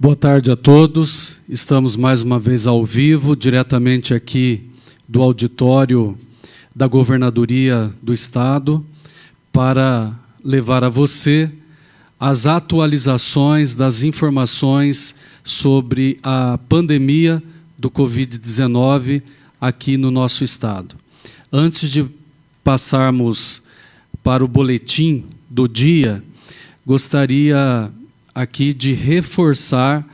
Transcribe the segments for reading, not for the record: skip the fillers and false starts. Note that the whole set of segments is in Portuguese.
Boa tarde a todos. Estamos mais uma vez ao vivo, diretamente aqui do auditório da Governadoria do Estado, para levar a você as atualizações das informações sobre a pandemia do Covid-19 aqui no nosso Estado. Antes de passarmos para o boletim do dia, gostaria aqui de reforçar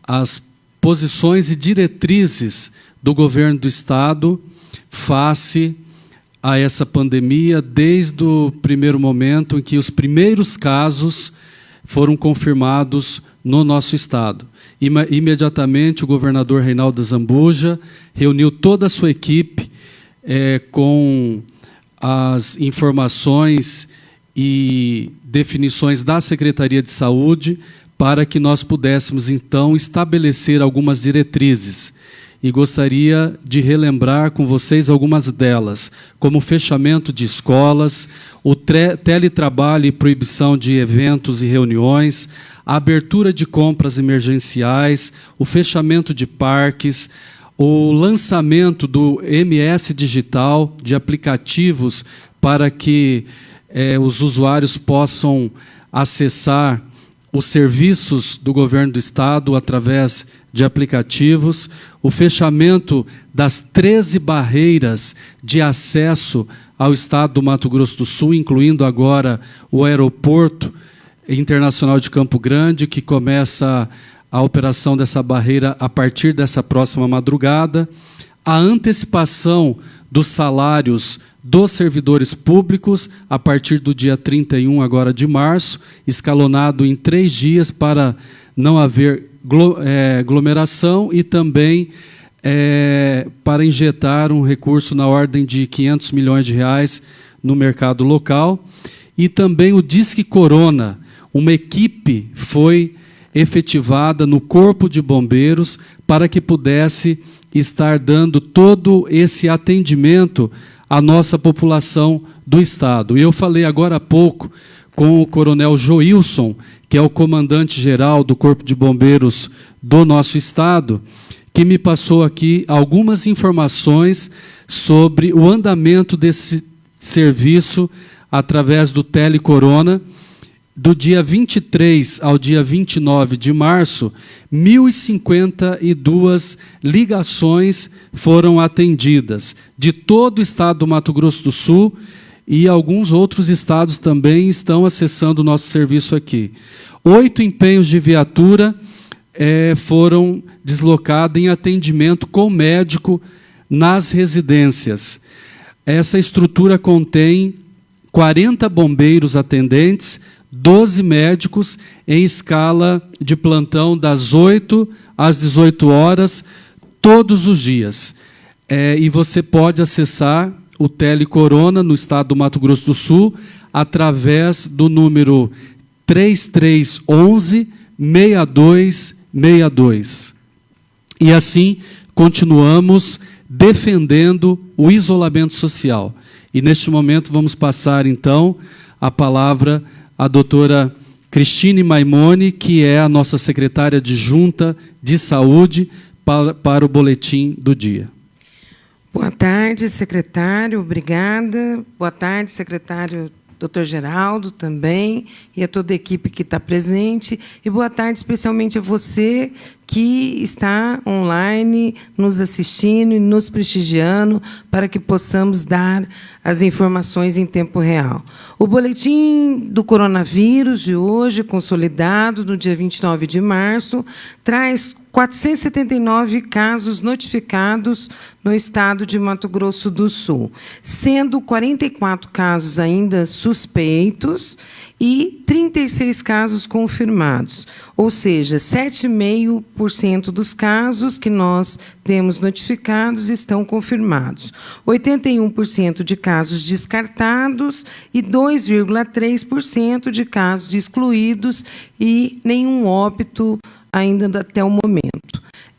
as posições e diretrizes do governo do Estado face a essa pandemia, desde o primeiro momento em que os primeiros casos foram confirmados no nosso Estado. Imediatamente, o governador Reinaldo Zambuja reuniu toda a sua equipe com as informações e definições da Secretaria de Saúde para que nós pudéssemos, então, estabelecer algumas diretrizes. E gostaria de relembrar com vocês algumas delas, como o fechamento de escolas, o teletrabalho e proibição de eventos e reuniões, a abertura de compras emergenciais, o fechamento de parques, o lançamento do MS Digital, de aplicativos para que os usuários possam acessar os serviços do governo do Estado através de aplicativos, o fechamento das 13 barreiras de acesso ao Estado do Mato Grosso do Sul, incluindo agora o Aeroporto Internacional de Campo Grande, que começa a operação dessa barreira a partir dessa próxima madrugada, a antecipação dos salários dos servidores públicos, a partir do dia 31 agora de março, escalonado em 3 dias para não haver aglomeração e também para injetar um recurso na ordem de R$500 milhões no mercado local. E também o Disque Corona, uma equipe foi efetivada no Corpo de Bombeiros para que pudesse estar dando todo esse atendimento à nossa população do Estado. E eu falei agora há pouco com o coronel Joilson, que é o comandante-geral do Corpo de Bombeiros do nosso Estado, que me passou aqui algumas informações sobre o andamento desse serviço através do Telecorona. Do dia 23 ao dia 29 de março, 1.052 ligações foram atendidas, de todo o estado do Mato Grosso do Sul, e alguns outros estados também estão acessando o nosso serviço aqui. 8 empenhos de viatura foram deslocados em atendimento com médico nas residências. Essa estrutura contém 40 bombeiros atendentes, 12 médicos em escala de plantão das 8 às 18 horas, todos os dias. E você pode acessar o Telecorona no estado do Mato Grosso do Sul através do número 3311-6262. E assim continuamos defendendo o isolamento social. E neste momento vamos passar então a palavra a doutora Cristine Maimone, que é a nossa secretária adjunta de saúde, para o boletim do dia. Boa tarde, secretário, obrigada. Boa tarde, secretário Dr. Geraldo também, e a toda a equipe que está presente. E boa tarde especialmente a você que está online, nos assistindo e nos prestigiando, para que possamos dar as informações em tempo real. O boletim do coronavírus de hoje, consolidado no dia 29 de março, traz 479 casos notificados no estado de Mato Grosso do Sul, sendo 44 casos ainda suspeitos e 36 casos confirmados, ou seja, 7,5% dos casos que nós temos notificados estão confirmados, 81% de casos descartados e 2,3% de casos excluídos e nenhum óbito ainda até o momento.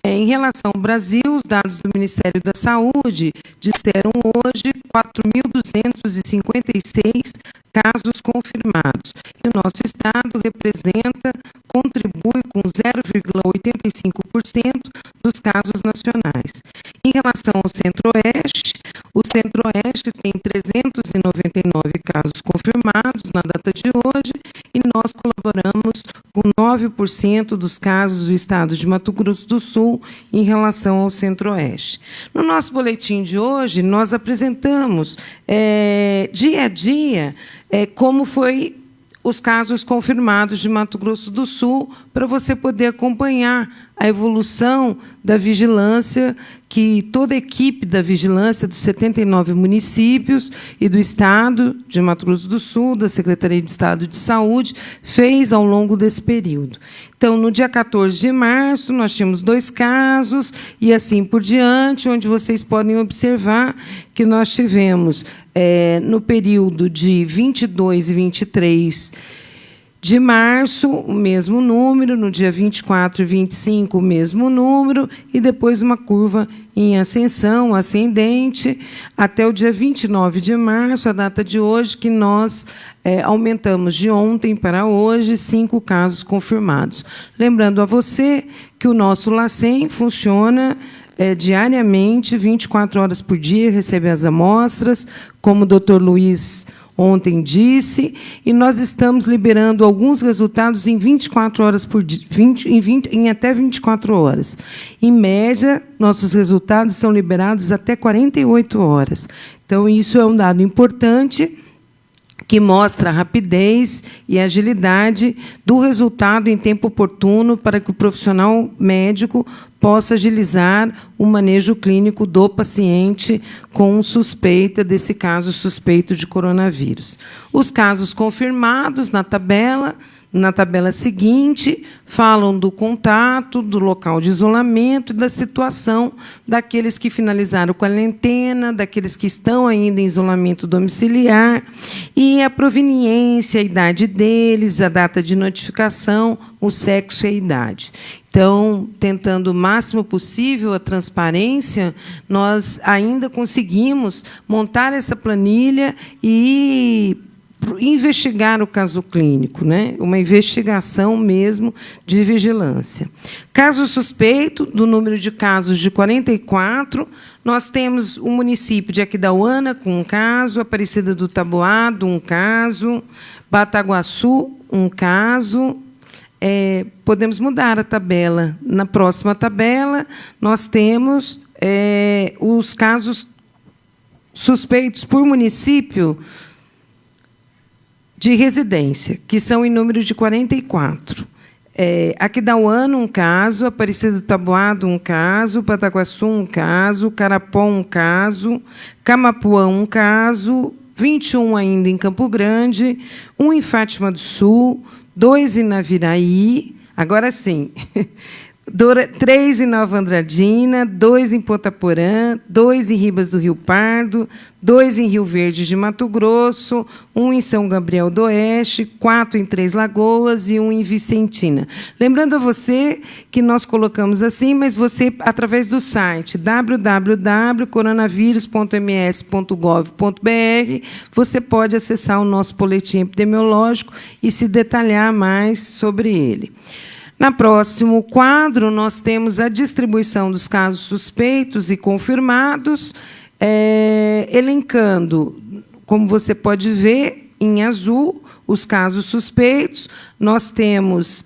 Em relação ao Brasil, os dados do Ministério da Saúde disseram hoje 4.256 casos confirmados. E o nosso estado contribui com 0,85% dos casos nacionais. Em relação ao Centro-Oeste, o Centro-Oeste tem 399 casos confirmados na data de hoje e nós colaboramos com 9% dos casos do estado de Mato Grosso do Sul em relação ao Centro-Oeste. No nosso boletim de hoje, nós apresentamos dia a dia como foi os casos confirmados de Mato Grosso do Sul, para você poder acompanhar a evolução da vigilância que toda a equipe da vigilância dos 79 municípios e do Estado de Mato Grosso do Sul, da Secretaria de Estado de Saúde, fez ao longo desse período. Então, no dia 14 de março, nós tínhamos 2 casos, e assim por diante, onde vocês podem observar que nós tivemos, no período de 22 e 23 de março, o mesmo número, no dia 24 e 25, o mesmo número, e depois uma curva em ascensão, ascendente, até o dia 29 de março, a data de hoje, que nós aumentamos de ontem para hoje 5 casos confirmados. Lembrando a você que o nosso LACEN funciona diariamente, 24 horas por dia, recebe as amostras, como o doutor Luiz ontem disse, e nós estamos liberando alguns resultados em 24 horas por dia, em até 24 horas. Em média, nossos resultados são liberados até 48 horas. Então, isso é um dado importante que mostra a rapidez e a agilidade do resultado em tempo oportuno para que o profissional médico possa agilizar o manejo clínico do paciente com suspeita desse caso suspeito de coronavírus. Os casos confirmados na tabela seguinte, falam do contato, do local de isolamento e da situação daqueles que finalizaram a quarentena, daqueles que estão ainda em isolamento domiciliar, e a proveniência, a idade deles, a data de notificação, o sexo e a idade. Então, tentando o máximo possível a transparência, nós ainda conseguimos montar essa planilha e investigar o caso clínico, né? Uma investigação mesmo de vigilância. Caso suspeito, do número de casos de 44, nós temos o município de Aquidauana com um caso, Aparecida do Taboado, um caso, Bataguaçu, um caso. Podemos mudar a tabela. Na próxima tabela, nós temos os casos suspeitos por município de residência, que são em número de 44. Aquidauana, um caso, Aparecida do Taboado, um caso, Bataguaçu, um caso, Carapó, um caso, Camapuã, um caso, 21 ainda em Campo Grande, 1 em Fátima do Sul, 2 em Naviraí, agora sim, 3 em Nova Andradina, 2 em Ponta Porã, 2 em Ribas do Rio Pardo, 2 em Rio Verde de Mato Grosso, 1 em São Gabriel do Oeste, 4 em Três Lagoas e 1 em Vicentina. Lembrando a você que nós colocamos assim, mas você, através do site www.coronavírus.ms.gov.br, você pode acessar o nosso boletim epidemiológico e se detalhar mais sobre ele. No próximo quadro, nós temos a distribuição dos casos suspeitos e confirmados, elencando, como você pode ver, em azul, os casos suspeitos. Nós temos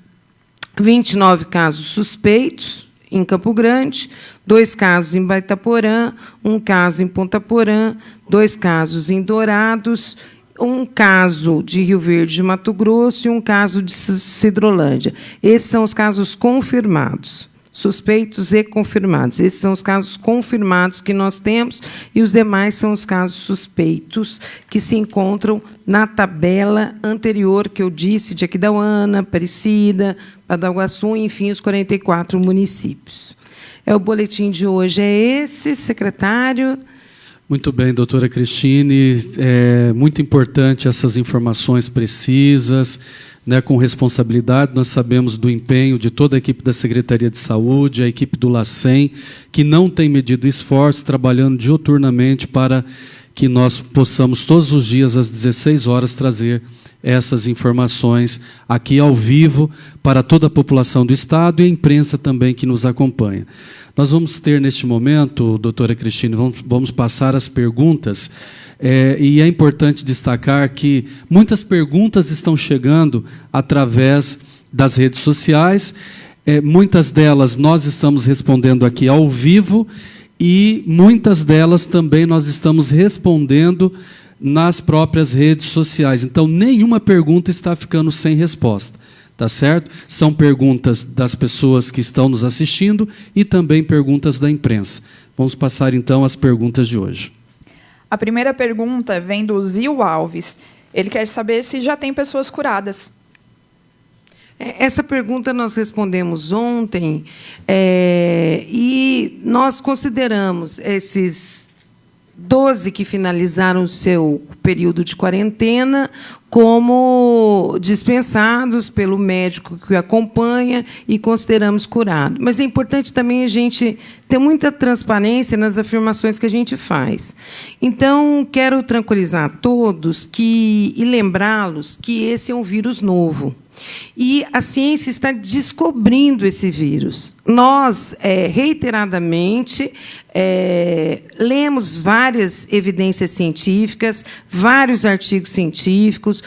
29 casos suspeitos em Campo Grande, 2 casos em Baitaporã, 1 caso em Ponta Porã, 2 casos em Dourados, 1 caso de Rio Verde de Mato Grosso e 1 caso de Sidrolândia. Esses são os casos confirmados, suspeitos e confirmados. Esses são os casos confirmados que nós temos, e os demais são os casos suspeitos que se encontram na tabela anterior que eu disse, de Aquidauana, Aparecida, Bataguaçu, enfim, os 44 municípios. O boletim de hoje é esse, secretário. Muito bem, doutora Cristine. É muito importante essas informações precisas né, com responsabilidade. Nós sabemos do empenho de toda a equipe da Secretaria de Saúde, a equipe do LACEN, que não tem medido esforço, trabalhando diuturnamente para que nós possamos, todos os dias, às 16 horas, trazer essas informações aqui ao vivo para toda a população do Estado e a imprensa também que nos acompanha. Nós vamos ter, neste momento, doutora Cristina, vamos passar as perguntas, e é importante destacar que muitas perguntas estão chegando através das redes sociais, muitas delas nós estamos respondendo aqui ao vivo e muitas delas também nós estamos respondendo nas próprias redes sociais. Então, nenhuma pergunta está ficando sem resposta, tá certo? São perguntas das pessoas que estão nos assistindo e também perguntas da imprensa. Vamos passar, então, às perguntas de hoje. A primeira pergunta vem do Zil Alves. Ele quer saber se já tem pessoas curadas. Essa pergunta nós respondemos ontem, e nós consideramos esses 12 que finalizaram o seu período de quarentena como dispensados pelo médico que o acompanha e consideramos curado. Mas é importante também a gente ter muita transparência nas afirmações que a gente faz. Então, quero tranquilizar todos e lembrá-los que esse é um vírus novo. E a ciência está descobrindo esse vírus. Nós, reiteradamente, lemos várias evidências científicas, vários artigos científicos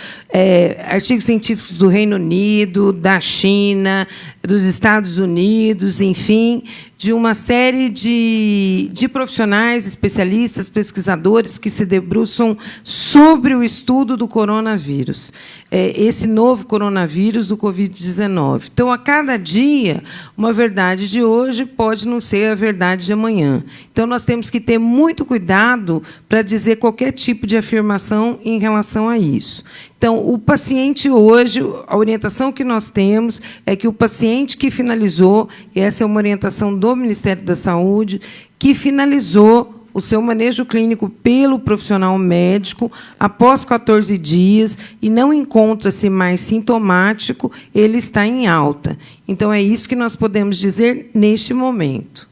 do Reino Unido, da China, dos Estados Unidos, enfim, de uma série de profissionais, especialistas, pesquisadores que se debruçam sobre o estudo do coronavírus, esse novo coronavírus, o Covid-19. Então, a cada dia, uma verdade de hoje pode não ser a verdade de amanhã. Então, nós temos que ter muito cuidado para dizer qualquer tipo de afirmação em relação a isso. Então, o paciente hoje, a orientação que nós temos é que o paciente que finalizou, e essa é uma orientação do Ministério da Saúde, que finalizou o seu manejo clínico pelo profissional médico após 14 dias e não encontra-se mais sintomático, ele está em alta. Então, é isso que nós podemos dizer neste momento.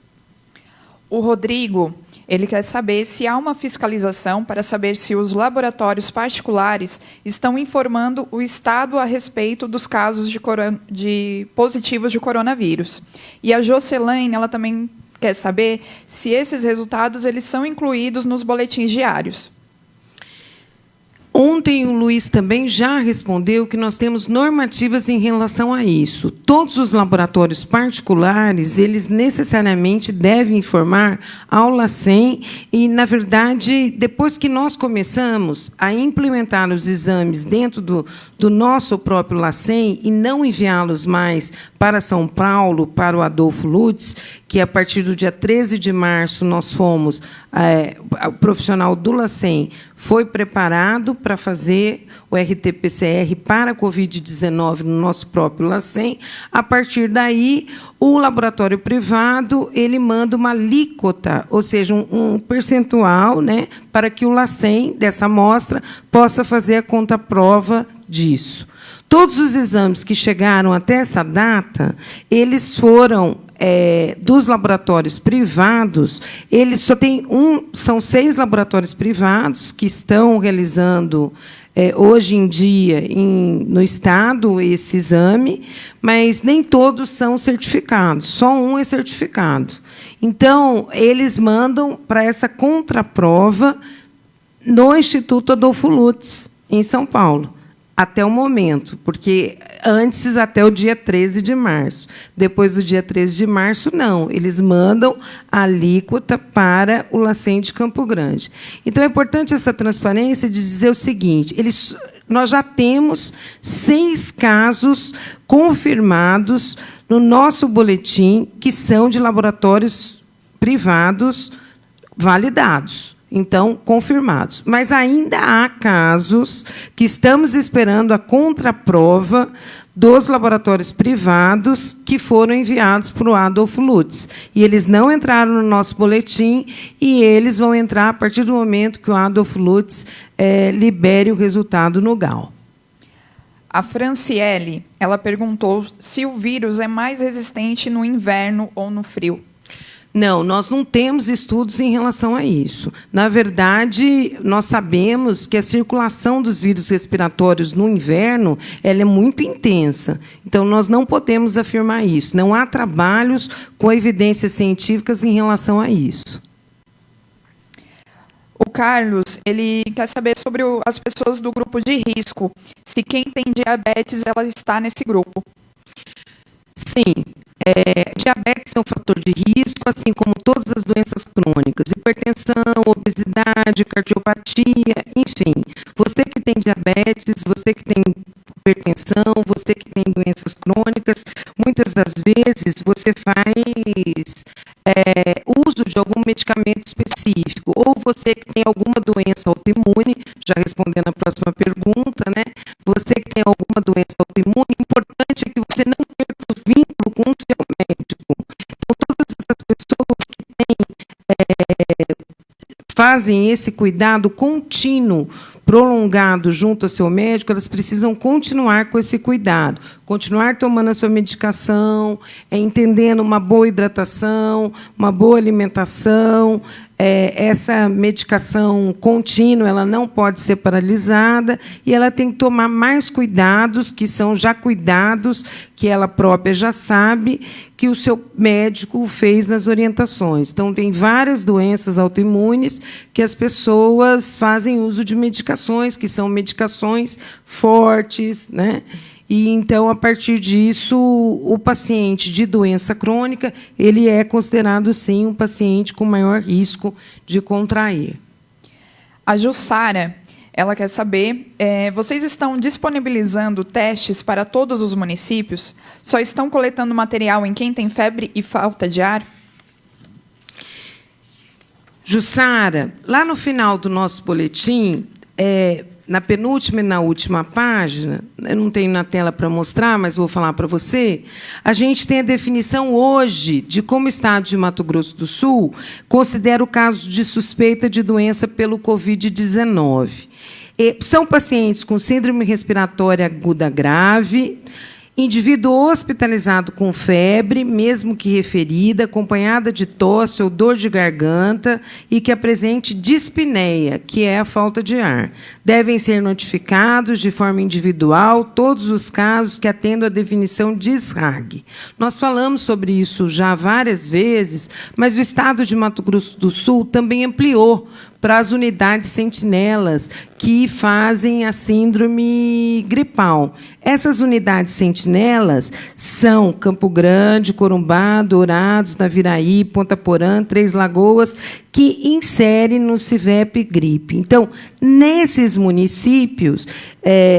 O Rodrigo, ele quer saber se há uma fiscalização para saber se os laboratórios particulares estão informando o Estado a respeito dos casos de positivos de coronavírus. E a Jocelaine, ela também quer saber se esses resultados eles são incluídos nos boletins diários. Ontem o Luiz também já respondeu que nós temos normativas em relação a isso. Todos os laboratórios particulares, eles necessariamente devem informar ao LACEN e, na verdade, depois que nós começamos a implementar os exames dentro do nosso próprio LACEN e não enviá-los mais para São Paulo, para o Adolfo Lutz, que, a partir do dia 13 de março, nós fomos, o profissional do LACEN foi preparado para fazer o RT-PCR para a Covid-19 no nosso próprio LACEN. A partir daí, o laboratório privado ele manda uma alíquota, ou seja, um percentual, né, para que o LACEN, dessa amostra, possa fazer a contraprova disso. Todos os exames que chegaram até essa data, eles foram dos laboratórios privados. Eles só tem são 6 laboratórios privados que estão realizando hoje em dia no Estado esse exame, mas nem todos são certificados, só um é certificado. Então, eles mandam para essa contraprova no Instituto Adolfo Lutz, em São Paulo, até o momento, porque antes até o dia 13 de março. Depois do dia 13 de março, não. Eles mandam a alíquota para o LACEN de Campo Grande. Então, é importante essa transparência de dizer o seguinte, nós já temos 6 casos confirmados no nosso boletim que são de laboratórios privados validados. Então, confirmados. Mas ainda há casos que estamos esperando a contraprova dos laboratórios privados que foram enviados para o Adolfo Lutz. E eles não entraram no nosso boletim e eles vão entrar a partir do momento que o Adolfo Lutz libere o resultado no GAL. A Franciele, ela perguntou se o vírus é mais resistente no inverno ou no frio. Não, nós não temos estudos em relação a isso. Na verdade, nós sabemos que a circulação dos vírus respiratórios no inverno ela é muito intensa. Então, nós não podemos afirmar isso. Não há trabalhos com evidências científicas em relação a isso. O Carlos, ele quer saber sobre as pessoas do grupo de risco, se quem tem diabetes ela está nesse grupo. Sim, diabetes é um fator de risco, assim como todas as doenças crônicas, hipertensão, obesidade, cardiopatia, enfim. Você que tem diabetes, você que tem hipertensão, você que tem doenças crônicas, muitas das vezes você faz uso de algum medicamento específico, ou você que tem alguma doença autoimune, já respondendo a próxima pergunta, né? Você que tem alguma doença autoimune, importante é que você não perca o vínculo com o seu médico. Então, todas essas pessoas que fazem esse cuidado contínuo, prolongado junto ao seu médico, elas precisam continuar com esse cuidado, continuar tomando a sua medicação, entendendo uma boa hidratação, uma boa alimentação. Essa medicação contínua ela não pode ser paralisada e ela tem que tomar mais cuidados, que são já cuidados que ela própria já sabe que o seu médico fez nas orientações. Então, tem várias doenças autoimunes que as pessoas fazem uso de medicações, que são medicações fortes, né? E, então, a partir disso, o paciente de doença crônica ele é considerado, sim, um paciente com maior risco de contrair. A Jussara, ela quer saber, vocês estão disponibilizando testes para todos os municípios? Só estão coletando material em quem tem febre e falta de ar? Jussara, lá no final do nosso boletim, na penúltima e na última página, eu não tenho na tela para mostrar, mas vou falar para você, a gente tem a definição hoje de como o Estado de Mato Grosso do Sul considera o caso de suspeita de doença pelo Covid-19. São pacientes com síndrome respiratória aguda grave, indivíduo hospitalizado com febre, mesmo que referida, acompanhada de tosse ou dor de garganta e que apresente dispneia, que é a falta de ar. Devem ser notificados de forma individual todos os casos que atendam à definição de SRAG. Nós falamos sobre isso já várias vezes, mas o Estado de Mato Grosso do Sul também ampliou para as unidades sentinelas que fazem a síndrome gripal. Essas unidades sentinelas são Campo Grande, Corumbá, Dourados, Naviraí, Ponta Porã, Três Lagoas, que inserem no CIVEP gripe. Então, nesses municípios,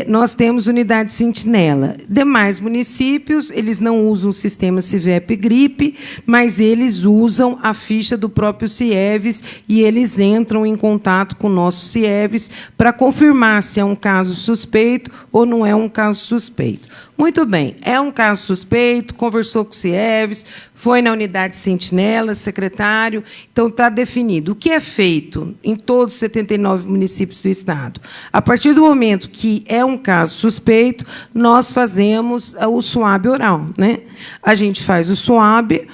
nós temos unidade sentinela. Demais municípios, eles não usam o sistema CIVEP gripe, mas eles usam a ficha do próprio CIEVES e eles entram em contato com o nosso CIEVES para confirmar se é um caso suspeito ou não é um caso suspeito. Muito bem, é um caso suspeito, conversou com o CIEVES, foi na unidade sentinela, secretário, então está definido. O que é feito em todos os 79 municípios do Estado? A partir do momento que é um caso suspeito, nós fazemos o SWAB oral, né? A gente faz o SWAB,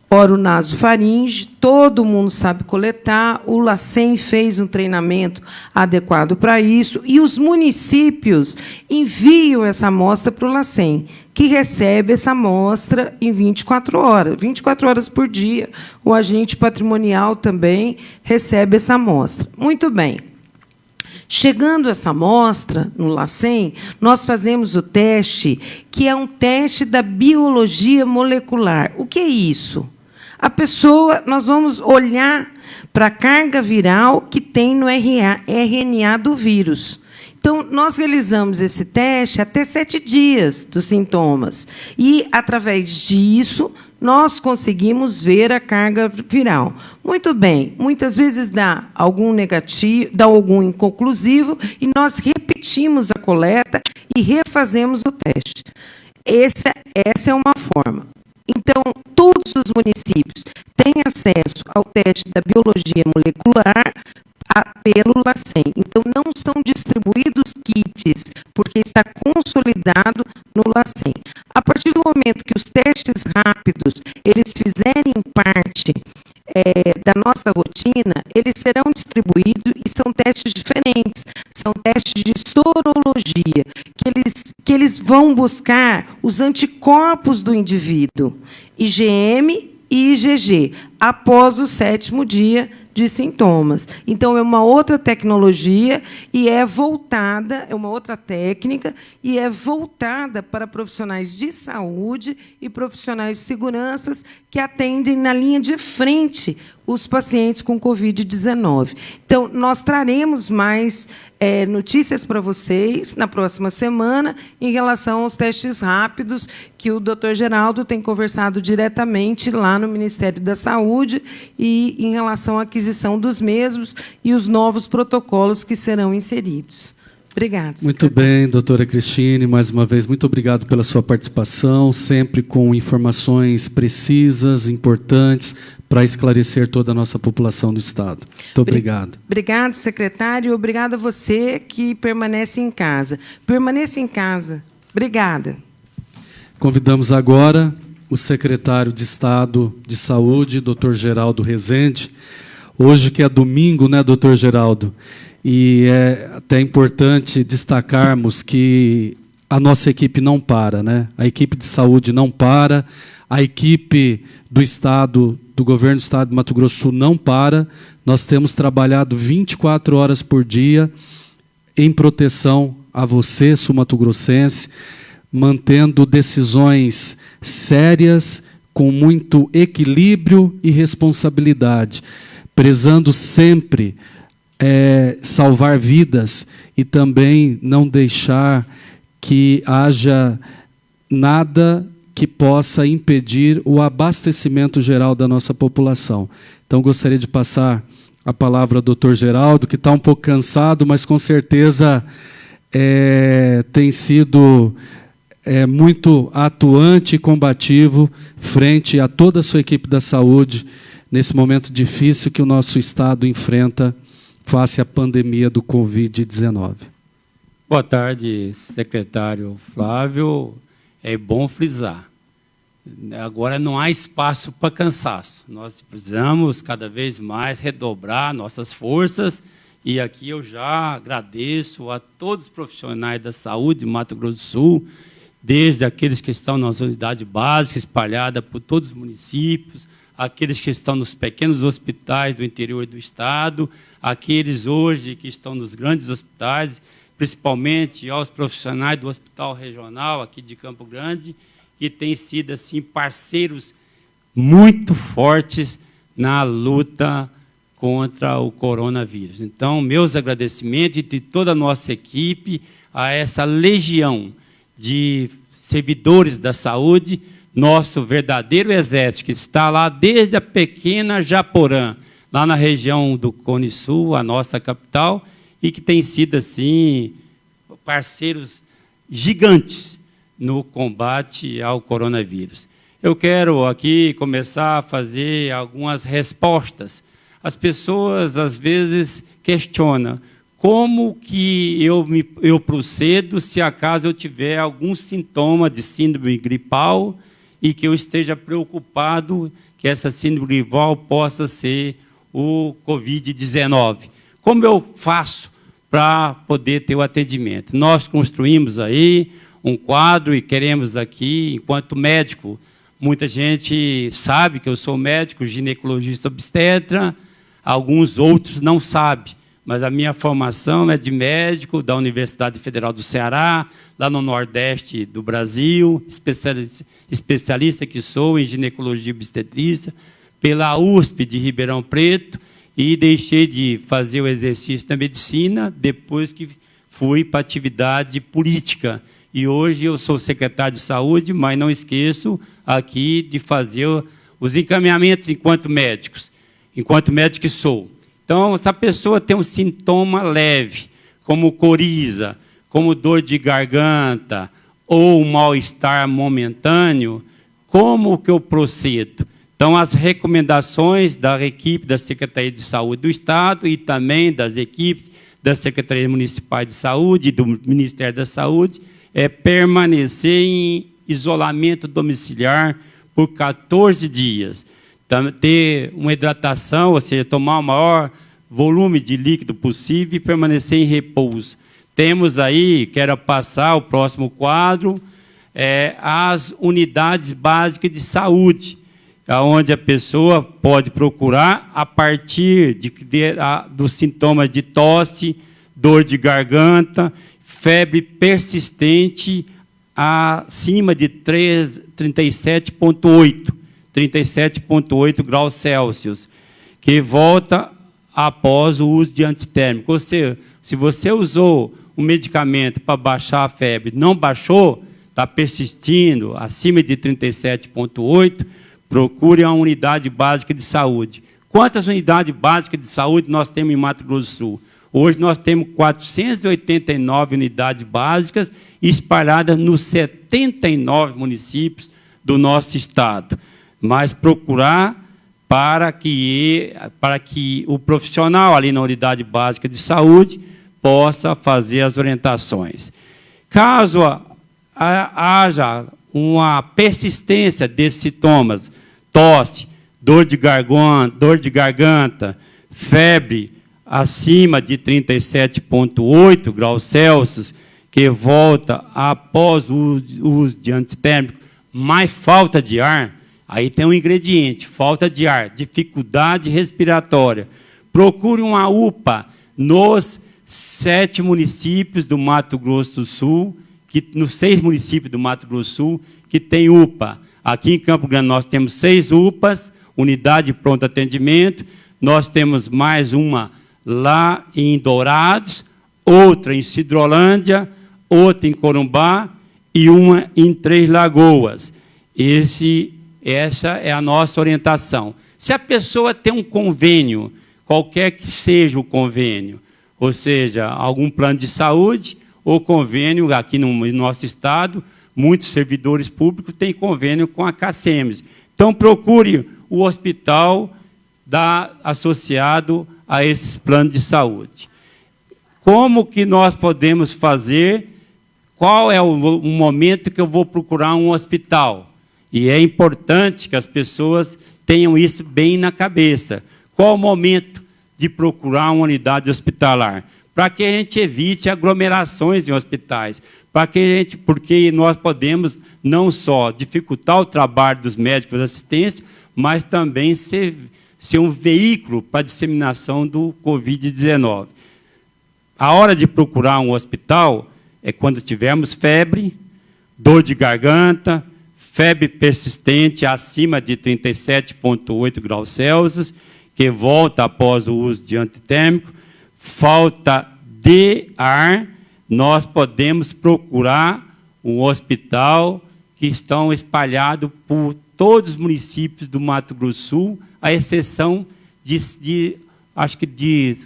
oronasofaringe, todo mundo sabe coletar, o LACEN fez um treinamento adequado para isso, e os municípios enviam essa amostra para o LACEN, que recebe essa amostra em 24 horas por dia. O agente patrimonial também recebe essa amostra. Muito bem. Chegando essa amostra no LACEN, nós fazemos o teste, que é um teste da biologia molecular. O que é isso? A pessoa, nós vamos olhar para a carga viral que tem no RNA do vírus. Então, nós realizamos esse teste até 7 dias dos sintomas. E, através disso, nós conseguimos ver a carga viral. Muito bem, muitas vezes dá algum negativo, dá algum inconclusivo, e nós repetimos a coleta e refazemos o teste. Essa é uma forma. Então, todos os municípios têm acesso ao teste da biologia molecular pelo LACEN. Então, não são distribuídos kits, porque está consolidado consolidado no LACEN. A partir do momento que os testes rápidos eles fizerem parte da nossa rotina, eles serão distribuídos e são testes diferentes, são testes de sorologia, que eles vão buscar os anticorpos do indivíduo, IgM e IgG, após o 7º dia de sintomas. Então, é uma outra tecnologia e é voltada, é uma outra técnica e é voltada para profissionais de saúde e profissionais de segurança que atendem na linha de frente os pacientes com Covid-19. Então, nós traremos mais notícias para vocês na próxima semana em relação aos testes rápidos que o Dr. Geraldo tem conversado diretamente lá no Ministério da Saúde e em relação à aquisição dos mesmos e os novos protocolos que serão inseridos. Obrigada. Muito bem, doutora Cristine, mais uma vez, muito obrigado pela sua participação, sempre com informações precisas, importantes, para esclarecer toda a nossa população do Estado. Muito obrigado. Obrigado, secretário, e obrigado a você que permanece em casa. Permaneça em casa. Obrigada. Convidamos agora o secretário de Estado de Saúde, doutor Geraldo Rezende. Hoje que é domingo, né, doutor Geraldo? E é até importante destacarmos que a nossa equipe não para, né? A equipe de saúde não para, a equipe do Estado, do Governo do Estado de Mato Grosso do Sul não para. Nós temos trabalhado 24 horas por dia em proteção a você, sul-mato-grossense, mantendo decisões sérias, com muito equilíbrio e responsabilidade, prezando sempre salvar vidas e também não deixar que haja nada que possa impedir o abastecimento geral da nossa população. Então, gostaria de passar a palavra ao doutor Geraldo, que está um pouco cansado, mas com certeza tem sido muito atuante e combativo frente a toda a sua equipe da saúde, nesse momento difícil que o nosso Estado enfrenta face à pandemia do Covid-19. Boa tarde, secretário Flávio. É bom frisar. Agora não há espaço para cansaço. Nós precisamos cada vez mais redobrar nossas forças e aqui eu já agradeço a todos os profissionais da saúde de Mato Grosso do Sul, desde aqueles que estão nas unidades básicas espalhadas por todos os municípios, aqueles que estão nos pequenos hospitais do interior do Estado, aqueles hoje que estão nos grandes hospitais, principalmente aos profissionais do Hospital Regional aqui de Campo Grande, que têm sido assim, parceiros muito fortes na luta contra o coronavírus. Então, meus agradecimentos de toda a nossa equipe a essa legião de servidores da saúde, nosso verdadeiro exército, que está lá desde a pequena Japorã, lá na região do Cone Sul, a nossa capital, e que tem sido, assim, parceiros gigantes no combate ao coronavírus. Eu quero aqui começar a fazer algumas respostas. As pessoas, às vezes, questionam como que eu procedo se acaso eu tiver algum sintoma de síndrome gripal e que eu esteja preocupado que essa síndrome gripal possa ser o Covid-19. Como eu faço para poder ter o atendimento? Nós construímos aí um quadro e queremos aqui, enquanto médico, muita gente sabe que eu sou médico, ginecologista obstetra, alguns outros não sabem, mas a minha formação é de médico da Universidade Federal do Ceará, lá no Nordeste do Brasil, especialista que sou em ginecologia e obstetrícia, pela USP de Ribeirão Preto, e deixei de fazer o exercício da medicina depois que fui para a atividade política. E hoje eu sou secretário de saúde, mas não esqueço aqui de fazer os encaminhamentos enquanto médico que sou. Então, se a pessoa tem um sintoma leve, como coriza, como dor de garganta ou um mal-estar momentâneo, como que eu procedo? Então, as recomendações da equipe da Secretaria de Saúde do Estado e também das equipes das Secretarias Municipais de Saúde e do Ministério da Saúde é permanecer em isolamento domiciliar por 14 dias. Ter uma hidratação, ou seja, tomar o maior volume de líquido possível e permanecer em repouso. Temos aí, quero passar o próximo quadro, as unidades básicas de saúde, onde a pessoa pode procurar a partir dos sintomas de tosse, dor de garganta, febre persistente acima de 37,8 graus Celsius, que volta após o uso de antitérmico. Ou seja, se você usou um medicamento para baixar a febre, não baixou, está persistindo acima de 37,8, procure uma unidade básica de saúde. Quantas unidades básicas de saúde nós temos em Mato Grosso do Sul? Hoje nós temos 489 unidades básicas espalhadas nos 79 municípios do nosso estado. Mas procurar para que o profissional ali na unidade básica de saúde possa fazer as orientações. Caso haja uma persistência desses sintomas, tosse, dor de garganta, febre acima de 37,8 graus Celsius, que volta após o uso de antitérmico, mais falta de ar, aí tem um ingrediente, falta de ar, dificuldade respiratória. Procure uma UPA nos 7 municípios do Mato Grosso do Sul, nos 6 municípios do Mato Grosso do Sul, que tem UPA. Aqui em Campo Grande nós temos 6 UPAs, unidade de pronto atendimento, nós temos mais uma lá em Dourados, outra em Sidrolândia, outra em Corumbá e uma em Três Lagoas. Essa é a nossa orientação. Se a pessoa tem um convênio, qualquer que seja o convênio, ou seja, algum plano de saúde ou convênio, aqui no nosso estado, muitos servidores públicos têm convênio com a CACEMES. Então, procure o hospital associado a esses planos de saúde. Como que nós podemos fazer? Qual é o momento que eu vou procurar um hospital? E é importante que as pessoas tenham isso bem na cabeça. Qual o momento de procurar uma unidade hospitalar? Para que a gente evite aglomerações em hospitais. Porque nós podemos não só dificultar o trabalho dos médicos assistentes, mas também ser um veículo para a disseminação do Covid-19. A hora de procurar um hospital é quando tivermos febre, dor de garganta, febre persistente acima de 37,8 graus Celsius, que volta após o uso de antitérmico, falta de ar, nós podemos procurar um hospital que estão espalhados por todos os municípios do Mato Grosso do Sul, à exceção acho que de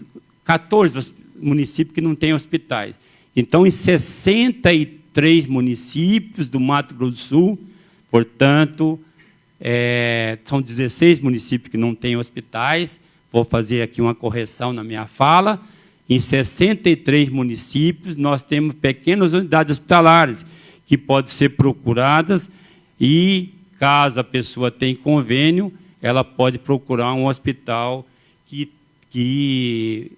14 municípios que não têm hospitais. Então, em 63 municípios do Mato Grosso do Sul, portanto, são 16 municípios que não têm hospitais, vou fazer aqui uma correção na minha fala, em 63 municípios nós temos pequenas unidades hospitalares que podem ser procuradas e, caso a pessoa tenha convênio, ela pode procurar um hospital que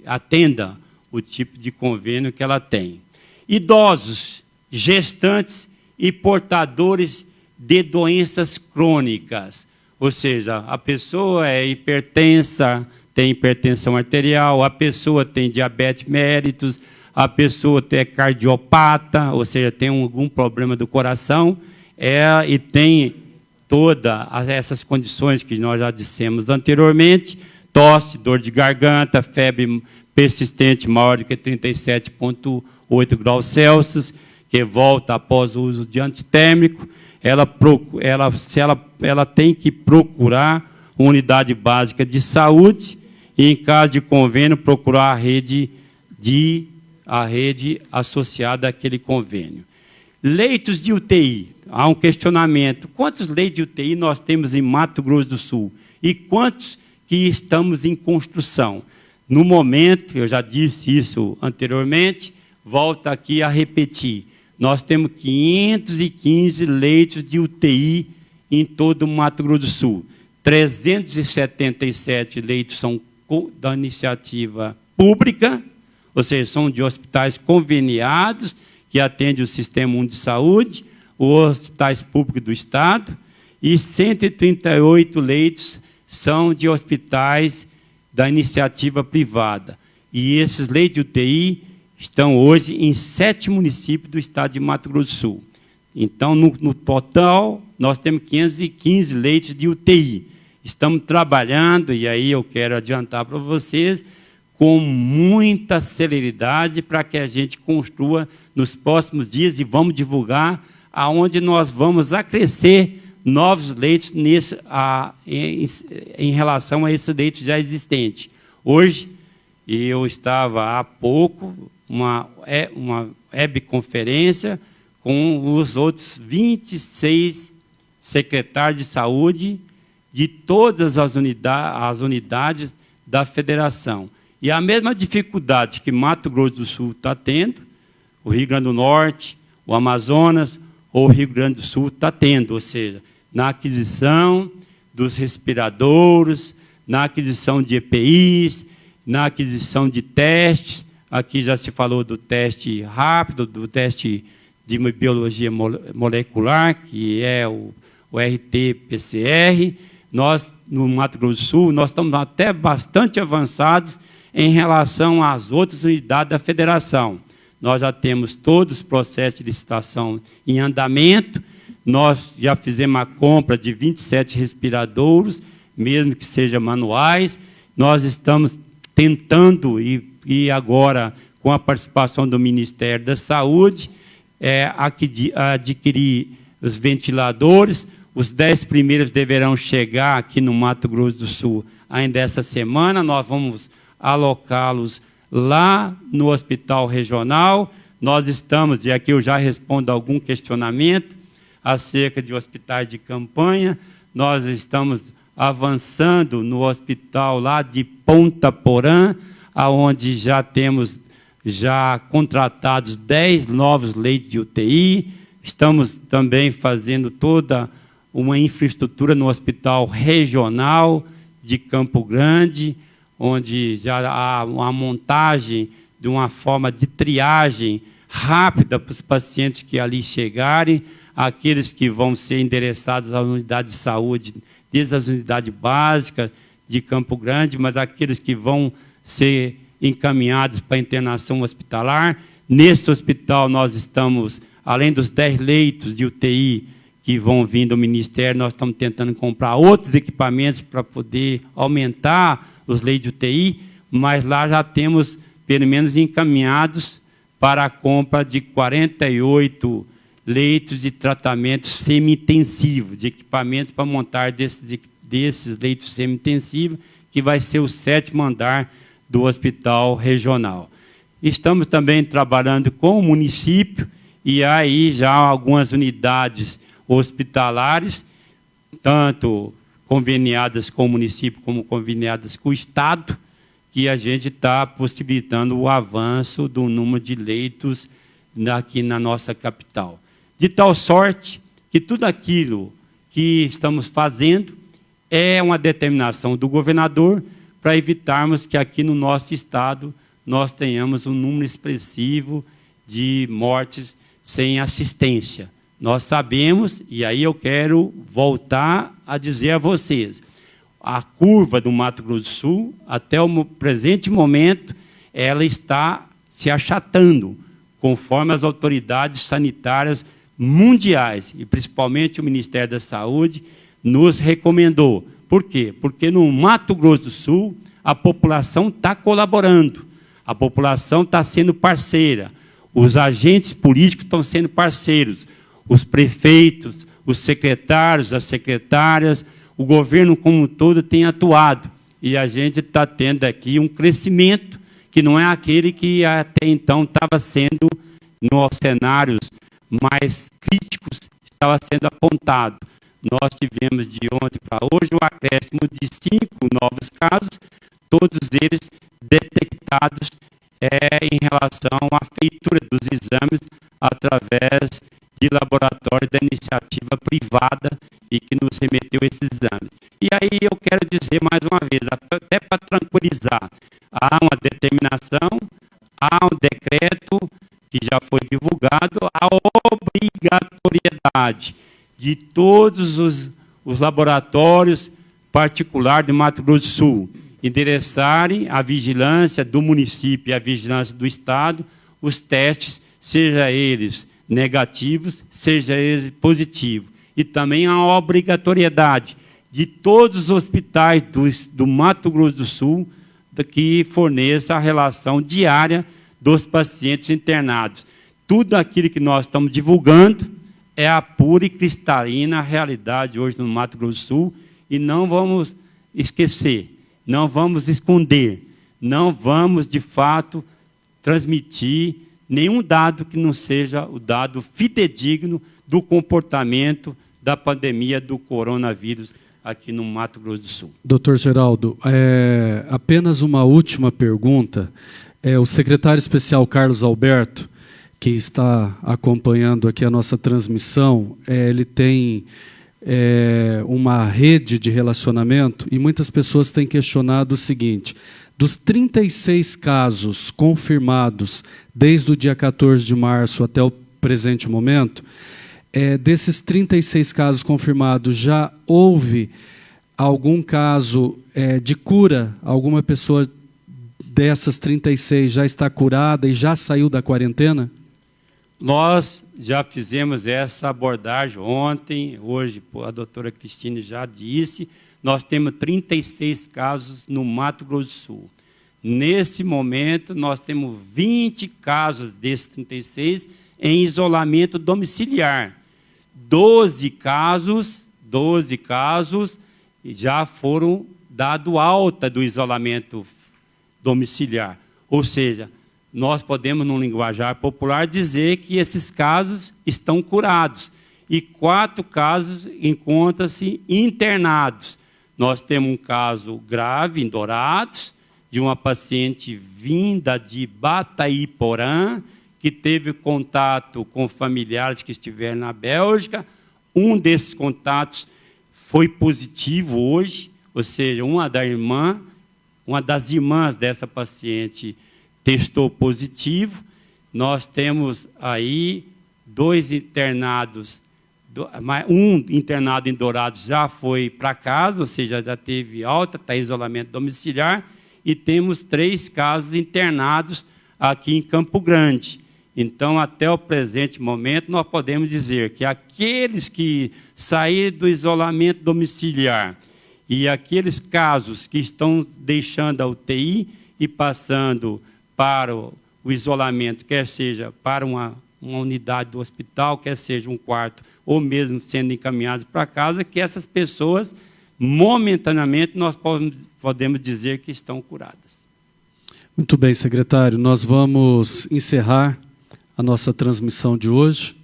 atenda o tipo de convênio que ela tem. Idosos, gestantes e portadores de doenças crônicas, ou seja, a pessoa é hipertensa, tem hipertensão arterial, a pessoa tem diabetes mellitus, a pessoa é cardiopata, ou seja, tem algum problema do coração, e tem todas essas condições que nós já dissemos anteriormente, tosse, dor de garganta, febre persistente maior do que 37,8 graus Celsius, que volta após o uso de antitérmico, ela tem que procurar uma unidade básica de saúde e, em caso de convênio, procurar a rede associada àquele convênio. Leitos de UTI. Há um questionamento. Quantos leitos de UTI nós temos em Mato Grosso do Sul? E quantos que estamos em construção? No momento, eu já disse isso anteriormente, volto aqui a repetir, nós temos 515 leitos de UTI em todo o Mato Grosso do Sul. 377 leitos são da iniciativa pública, ou seja, são de hospitais conveniados, que atendem o Sistema Único de Saúde, os hospitais públicos do Estado, e 138 leitos são de hospitais da iniciativa privada. E esses leitos de UTI estão hoje em 7 municípios do estado de Mato Grosso do Sul. Então, no total, nós temos 515 leitos de UTI. Estamos trabalhando, e aí eu quero adiantar para vocês, com muita celeridade para que a gente construa nos próximos dias e vamos divulgar aonde nós vamos acrescer novos leitos em relação a esses leitos já existentes. Hoje, eu estava há pouco, uma webconferência com os outros 26 secretários de saúde de todas as unidades da federação. E a mesma dificuldade que Mato Grosso do Sul está tendo, o Rio Grande do Norte, o Amazonas ou o Rio Grande do Sul está tendo, ou seja, na aquisição dos respiradores, na aquisição de EPIs, na aquisição de testes. Aqui já se falou do teste rápido, do teste de biologia molecular, que é o RT-PCR. Nós, no Mato Grosso do Sul, nós estamos até bastante avançados em relação às outras unidades da federação. Nós já temos todos os processos de licitação em andamento, nós já fizemos a compra de 27 respiradores, mesmo que sejam manuais. Nós estamos tentando, e agora, com a participação do Ministério da Saúde, adquirir os ventiladores. Os 10 primeiros deverão chegar aqui no Mato Grosso do Sul ainda essa semana. Nós vamos alocá-los lá no Hospital Regional. Nós estamos, e aqui eu já respondo a algum questionamento, acerca de hospitais de campanha. Nós estamos avançando no hospital lá de Ponta Porã, onde já temos contratados 10 novos leitos de UTI. Estamos também fazendo toda uma infraestrutura no Hospital Regional de Campo Grande, onde já há uma montagem de uma forma de triagem rápida para os pacientes que ali chegarem, aqueles que vão ser endereçados à unidade de saúde, desde as unidades básicas de Campo Grande, mas aqueles que vão ser encaminhados para a internação hospitalar. Neste hospital, nós estamos, além dos 10 leitos de UTI que vão vir do Ministério, nós estamos tentando comprar outros equipamentos para poder aumentar os leitos de UTI, mas lá já temos, pelo menos, encaminhados para a compra de 48 leitos de tratamento semi-intensivo, de equipamentos para montar desses leitos semi-intensivos, que vai ser o 7º andar do Hospital Regional. Estamos também trabalhando com o município, e aí já algumas unidades hospitalares, tanto conveniadas com o município como conveniadas com o Estado, que a gente está possibilitando o avanço do número de leitos aqui na nossa capital. De tal sorte que tudo aquilo que estamos fazendo é uma determinação do governador para evitarmos que aqui no nosso estado nós tenhamos um número expressivo de mortes sem assistência. Nós sabemos, e aí eu quero voltar a dizer a vocês, a curva do Mato Grosso do Sul, até o presente momento, ela está se achatando, conforme as autoridades sanitárias mundiais, e principalmente o Ministério da Saúde, nos recomendou. Por quê? Porque no Mato Grosso do Sul, a população está colaborando, a população está sendo parceira, os agentes políticos estão sendo parceiros, os prefeitos, os secretários, as secretárias, o governo como um todo tem atuado. E a gente está tendo aqui um crescimento que não é aquele que até então estava sendo, nos cenários mais críticos, estava sendo apontado. Nós tivemos de ontem para hoje um acréscimo de 5 novos casos, todos eles detectados em relação à feitura dos exames através de laboratório da iniciativa privada e que nos remeteu esses exames. E aí eu quero dizer mais uma vez, até para tranquilizar, há uma determinação, há um decreto que já foi divulgado, a obrigatoriedade de todos os laboratórios particulares de Mato Grosso do Sul endereçarem à vigilância do município e à vigilância do Estado os testes, seja eles negativos, seja eles positivos. E também a obrigatoriedade de todos os hospitais do Mato Grosso do Sul que forneça a relação diária dos pacientes internados. Tudo aquilo que nós estamos divulgando é a pura e cristalina realidade hoje no Mato Grosso do Sul e não vamos esquecer, não vamos esconder, não vamos, de fato, transmitir nenhum dado que não seja o dado fidedigno do comportamento da pandemia do coronavírus aqui no Mato Grosso do Sul. Doutor Geraldo, apenas uma última pergunta. O secretário especial Carlos Alberto, que está acompanhando aqui a nossa transmissão, ele tem uma rede de relacionamento e muitas pessoas têm questionado o seguinte: dos 36 casos confirmados desde o dia 14 de março até o presente momento, desses 36 casos confirmados, já houve algum caso de cura? Alguma pessoa dessas 36 já está curada e já saiu da quarentena? Nós já fizemos essa abordagem ontem, hoje a doutora Cristine já disse, nós temos 36 casos no Mato Grosso do Sul. Nesse momento, nós temos 20 casos desses 36 em isolamento domiciliar. 12 casos já foram dados alta do isolamento domiciliar. Ou seja, nós podemos, num linguajar popular, dizer que esses casos estão curados. E 4 casos encontram-se internados. Nós temos um caso grave em Dourados, de uma paciente vinda de Bataiporã, que teve contato com familiares que estiveram na Bélgica. Um desses contatos foi positivo hoje, ou seja, uma das irmãs dessa paciente testou positivo. Nós temos aí 2 internados, um internado em Dourados já foi para casa, ou seja, já teve alta, está em isolamento domiciliar, e temos 3 casos internados aqui em Campo Grande. Então, até o presente momento, nós podemos dizer que aqueles que saíram do isolamento domiciliar e aqueles casos que estão deixando a UTI e passando para o isolamento, quer seja para uma unidade do hospital, quer seja um quarto, ou mesmo sendo encaminhados para casa, que essas pessoas, momentaneamente, nós podemos dizer que estão curadas. Muito bem, secretário. Nós vamos encerrar a nossa transmissão de hoje.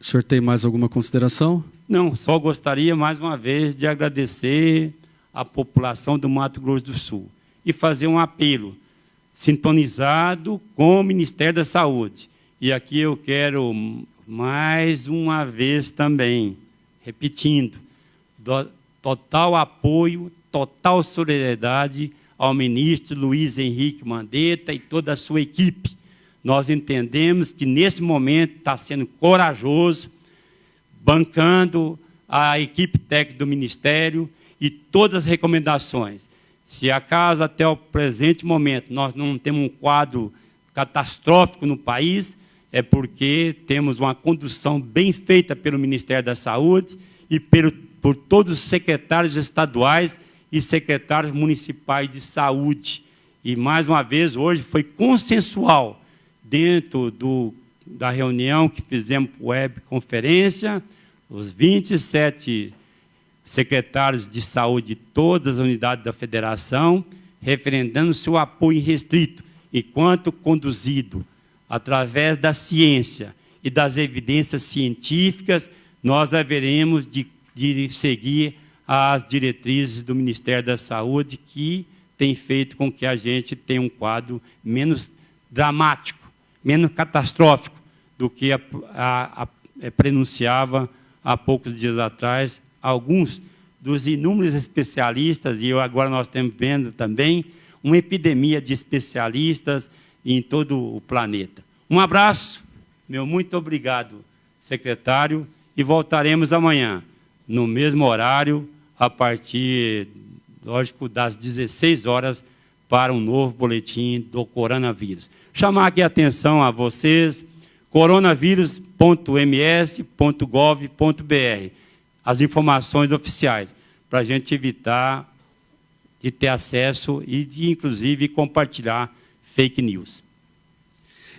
O senhor tem mais alguma consideração? Não, só gostaria, mais uma vez, de agradecer à população do Mato Grosso do Sul e fazer um apelo sintonizado com o Ministério da Saúde. E aqui eu quero, mais uma vez também, repetindo, total apoio, total solidariedade ao ministro Luiz Henrique Mandetta e toda a sua equipe. Nós entendemos que, nesse momento, está sendo corajoso, bancando a equipe técnica do Ministério e todas as recomendações. Se acaso, até o presente momento, nós não temos um quadro catastrófico no país, é porque temos uma condução bem feita pelo Ministério da Saúde e por todos os secretários estaduais e secretários municipais de saúde. E, mais uma vez, hoje foi consensual, dentro da reunião que fizemos por webconferência, os 27 secretários de saúde de todas as unidades da federação, referendando seu apoio irrestrito, enquanto conduzido através da ciência e das evidências científicas, nós haveremos de seguir as diretrizes do Ministério da Saúde, que tem feito com que a gente tenha um quadro menos dramático, menos catastrófico do que prenunciava há poucos dias atrás alguns dos inúmeros especialistas, e agora nós estamos vendo também uma epidemia de especialistas em todo o planeta. Um abraço, meu muito obrigado, secretário, e voltaremos amanhã, no mesmo horário, a partir, lógico, das 16 horas, para um novo boletim do coronavírus. Chamar aqui a atenção a vocês, coronavírus.ms.gov.br, as informações oficiais, para a gente evitar de ter acesso e de, inclusive, compartilhar fake news.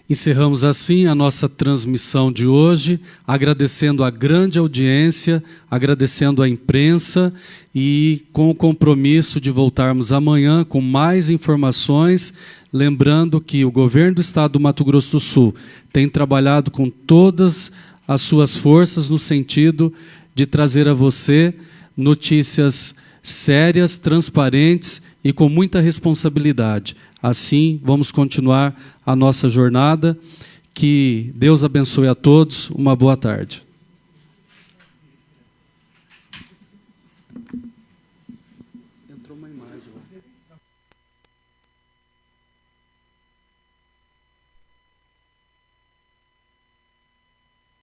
Encerramos assim a nossa transmissão de hoje, agradecendo a grande audiência, agradecendo a imprensa e com o compromisso de voltarmos amanhã com mais informações, lembrando que o governo do estado do Mato Grosso do Sul tem trabalhado com todas as suas forças no sentido de trazer a você notícias sérias, transparentes e com muita responsabilidade. Assim, vamos continuar a nossa jornada. Que Deus abençoe a todos. Uma boa tarde.